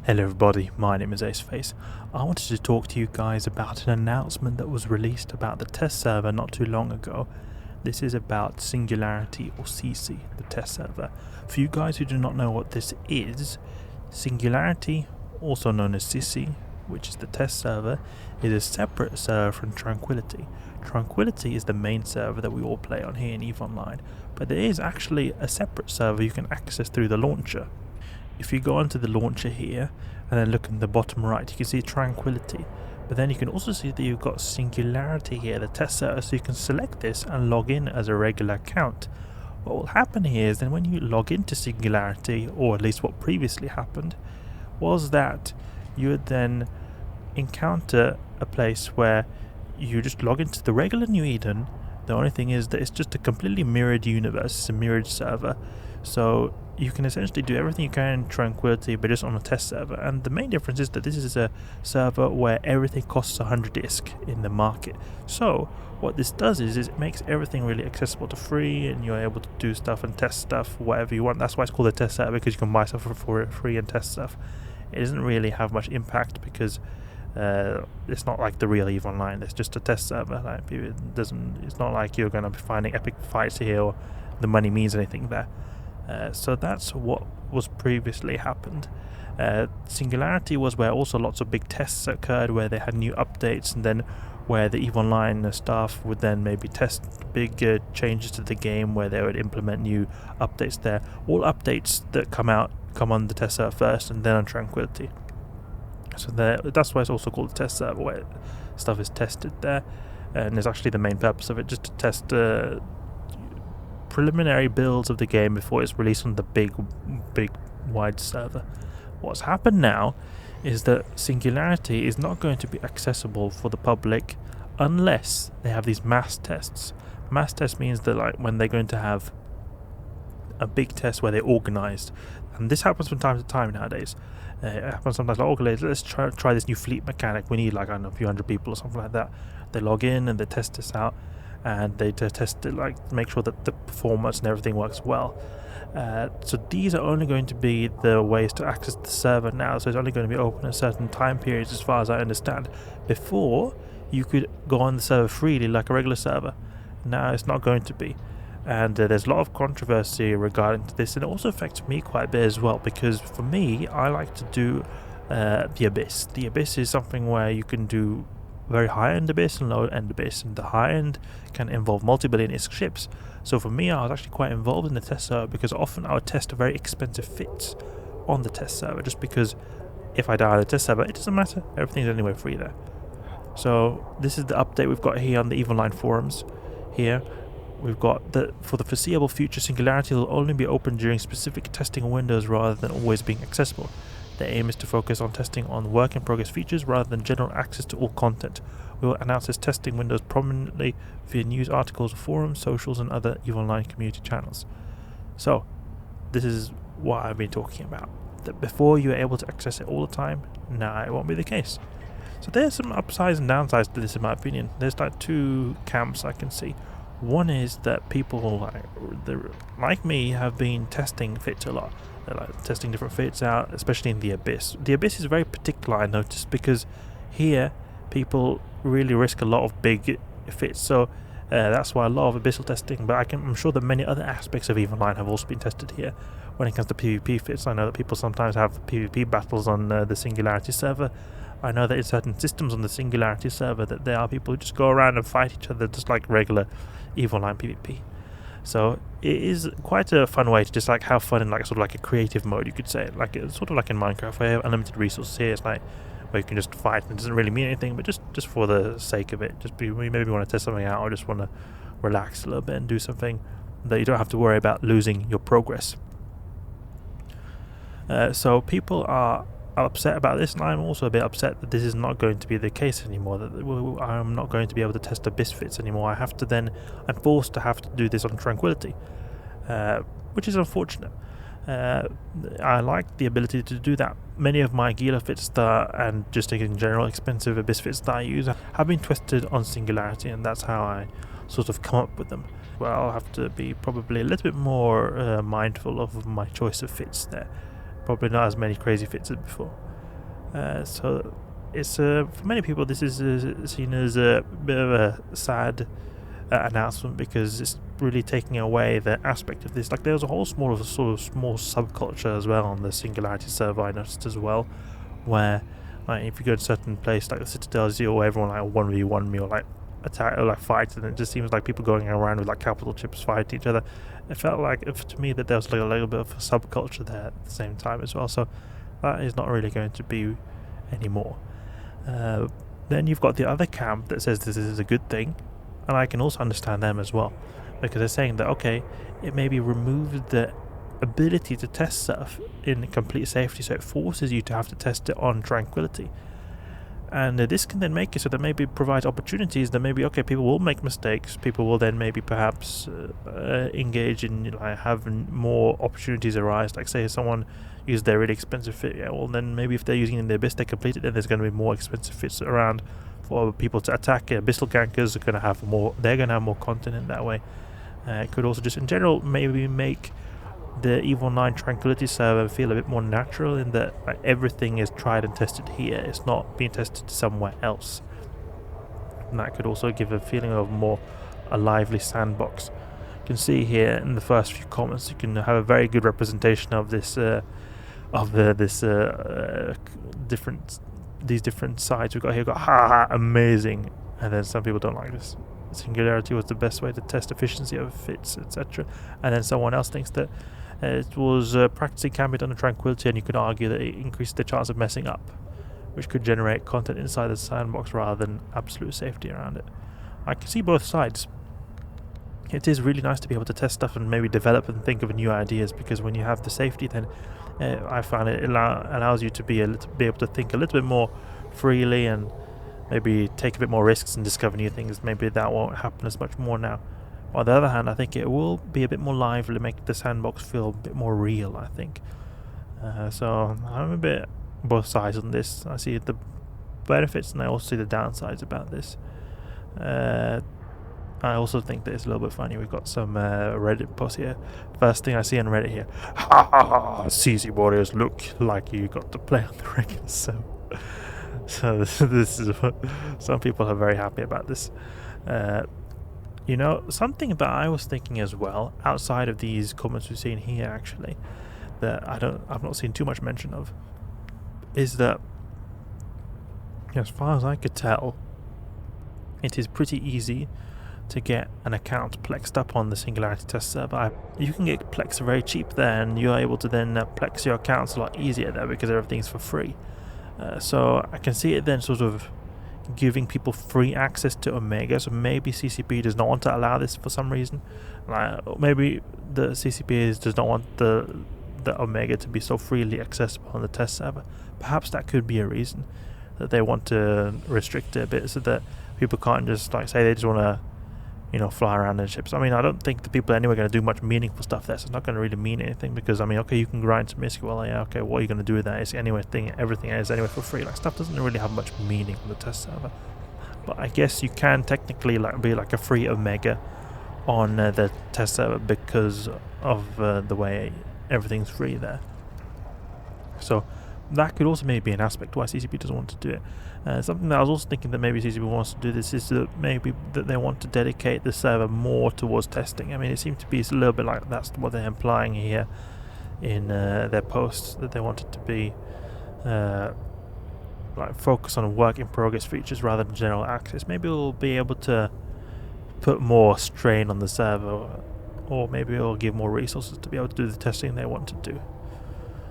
Hello everybody, my name is Aceface. I wanted to talk to you guys about an announcement that was released about the test server not too long ago. This is about Singularity or SISI, the test server. For you guys who do not know what this is, Singularity, also known as SISI, which is the test server, is a separate server from Tranquility. Tranquility is the main server that we all play on here in EVE Online, but there is actually a separate server you can access through the launcher. If you go onto the launcher here and then look in the bottom right, you can see Tranquility, but then you can also see that you've got Singularity here, the test server, so you can select this and log in as a regular account. What will happen here is then when you log into Singularity, or at least what previously happened, was that you would then encounter a place where you just log into the regular New Eden. The only thing is that it's just a completely mirrored universe, it's a mirrored server, so you can essentially do everything you can in Tranquility but just on a test server. And the main difference is that this is a server where everything costs 100 ISK in the market. So what this does is it makes everything really accessible to free, and you're able to do stuff and test stuff whatever you want. That's why it's called a test server, because you can buy stuff for free and test stuff. It doesn't really have much impact because it's not like the real EVE Online. It's just a test server. Like, it's not like you're going to be finding epic fights here or the money means anything there. So that's what was previously happened. Singularity was where also lots of big tests occurred, where they had new updates, and then where the EVE Online staff would then maybe test big changes to the game, where they would implement new updates there. All updates that come on the test server first and then on Tranquility. So that's why it's also called the test server, where stuff is tested there, and it's actually the main purpose of it, just to test preliminary builds of the game before it's released on the big wide server. What's happened now is that Singularity is not going to be accessible for the public unless they have these mass tests. Mass test means that, like, when they're going to have a big test where they're organized, and this happens from time to time nowadays. It happens sometimes, like, okay, let's try this new fleet mechanic. We need, like, I don't know, a few hundred people or something like that. They log in and they test this out, and they test it, like, to make sure that the performance and everything works well. So these are only going to be the ways to access the server now. So it's only going to be open at certain time periods, as far as I understand. Before, you could go on the server freely like a regular server. Now it's not going to be. And there's a lot of controversy regarding this, and it also affects me quite a bit as well, because for me, I like to do the Abyss. The Abyss is something where you can do very high-end Abyss and low-end Abyss, and the high-end can involve multi-billion ISK ships. So for me, I was actually quite involved in the test server, because often I would test very expensive fits on the test server, just because if I die on the test server, it doesn't matter, everything's anyway free there. So this is the update we've got here on the EVE Online forums. Here we've got that for the foreseeable future, Singularity will only be open during specific testing windows rather than always being accessible. The aim is to focus on testing on work-in-progress features rather than general access to all content. We will announce this testing windows prominently via news articles, forums, socials, and other EVE Online community channels. So, this is what I've been talking about. That before you were able to access it all the time, now it won't be the case. So there's some upsides and downsides to this, in my opinion. There's like two camps I can see. One is that people like me have been testing fits a lot. They're like testing different fits out, especially in the Abyss. The Abyss is very particular, I noticed, because here people really risk a lot of big fits. So that's why a lot of abyssal testing. But I'm sure that many other aspects of EVE Online have also been tested here. When it comes to PvP fits, I know that people sometimes have PvP battles on the Singularity server. I know that in certain systems on the Singularity server that there are people who just go around and fight each other just like regular EVE Online PvP. So it is quite a fun way to just like have fun in like sort of like a creative mode, you could say. Like it's sort of like in Minecraft where you have unlimited resources. Here it's like where you can just fight and it doesn't really mean anything, but just for the sake of it, maybe want to test something out or just want to relax a little bit and do something that you don't have to worry about losing your progress. So people are upset about this, and I'm also a bit upset that this is not going to be the case anymore, that I'm not going to be able to test Abyss fits anymore. I'm forced to have to do this on Tranquility, which is unfortunate. I like the ability to do that. Many of my Gila fits and just in general expensive Abyss fits that I use have been tested on Singularity, and that's how I sort of come up with them. Well, I'll have to be probably a little bit more mindful of my choice of fits there. Probably not as many crazy fits as before. So it's for many people this is seen as a bit of a sad announcement, because it's really taking away the aspect of this. Like, there's a whole small subculture as well on the Singularity server, I noticed as well, where like if you go to a certain place like the Citadels, or everyone like 1v1 me or like attack or like fight, and it just seems like people going around with like capital chips fighting each other. It felt like to me that there was like a little bit of a subculture there at the same time as well, so that is not really going to be anymore. Then you've got the other camp that says this is a good thing, and I can also understand them as well, because they're saying that okay, it maybe removes the ability to test stuff in complete safety, so it forces you to have to test it on tranquility. And this can then make it so that maybe provides opportunities that maybe, okay, people will make mistakes, people will then maybe perhaps engage in like having more opportunities arise. Like say someone uses their really expensive fit, yeah, well then maybe if they're using the Abyss, they complete it, then there's going to be more expensive fits around for people to attack. Abyssal gankers are going to have more, they're going to have more content in that way. It could also just in general maybe make the Evil 9 Tranquility server feel a bit more natural, in that like, everything is tried and tested here, it's not being tested somewhere else. And that could also give a feeling of a lively sandbox. You can see here in the first few comments, you can have a very good representation of this these different sides we've got here. We've got ha amazing, and then some people don't like this. Singularity was the best way to test efficiency of fits, etc. And then someone else thinks that it was practicing can be done in tranquility, and you could argue that it increased the chance of messing up, which could generate content inside the sandbox rather than absolute safety around it. I can see both sides. It is really nice to be able to test stuff and maybe develop and think of new ideas, because when you have the safety, then I find it allows you to be able to think a little bit more freely and maybe take a bit more risks and discover new things. Maybe that won't happen as much more now. On the other hand, I think it will be a bit more lively, make the sandbox feel a bit more real, I think. So I'm a bit both sides on this. I see the benefits and I also see the downsides about this. I also think that it's a little bit funny. We've got some Reddit posts here. First thing I see on Reddit here: ha ha ha, SISI warriors, look like you got to play on the regular server. So this is what some people are very happy about this. You know, something that I was thinking as well, outside of these comments we've seen here actually, that I've not seen too much mention of, is that as far as I could tell, it is pretty easy to get an account plexed up on the Singularity Test server. You can get Plex very cheap there, and you're able to then Plex your accounts a lot easier there because everything's for free. So I can see it then sort of giving people free access to Omega. So maybe CCP does not want to allow this for some reason. Maybe the CCP does not want the Omega to be so freely accessible on the test server. Perhaps that could be a reason that they want to restrict it a bit, so that people can't just like say they just want to, you know, fly around in ships. I mean, I don't think the people are anyway going to do much meaningful stuff there, so it's not going to really mean anything, because I mean, okay, you can grind some MISC, well, yeah, okay, what are you going to do with that? It's anyway everything is anyway for free. Like, stuff doesn't really have much meaning on the test server. But I guess you can technically be like a free Omega on the test server because of the way everything's free there. So that could also maybe be an aspect why CCP doesn't want to do it. Something that I was also thinking that maybe CCP wants to do this is that maybe that they want to dedicate the server more towards testing. I mean, it seemed to be a little bit like that's what they're implying here in their posts, that they want it to be like focus on work in progress features rather than general access. Maybe we'll be able to put more strain on the server, or maybe it'll give more resources to be able to do the testing they want to do.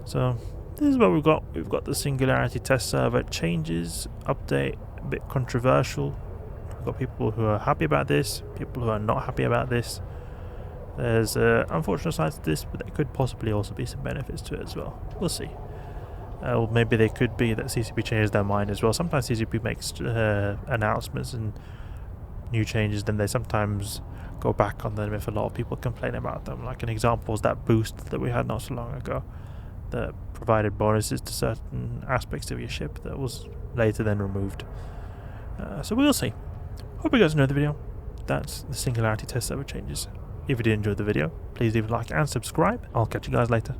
So this is what we've got. We've got the Singularity Test server changes, update, a bit controversial. We've got people who are happy about this, people who are not happy about this. There's unfortunate sides to this, but there could possibly also be some benefits to it as well. We'll see. Or maybe they could be that CCP changes their mind as well. Sometimes CCP makes announcements and new changes, then they sometimes go back on them if a lot of people complain about them. Like an example is that boost that we had not so long ago that provided bonuses to certain aspects of your ship that was later then removed. So we'll see. Hope you guys enjoyed the video. That's the Singularity Test server changes. If you did enjoy the video, please leave a like and subscribe. I'll catch you guys later.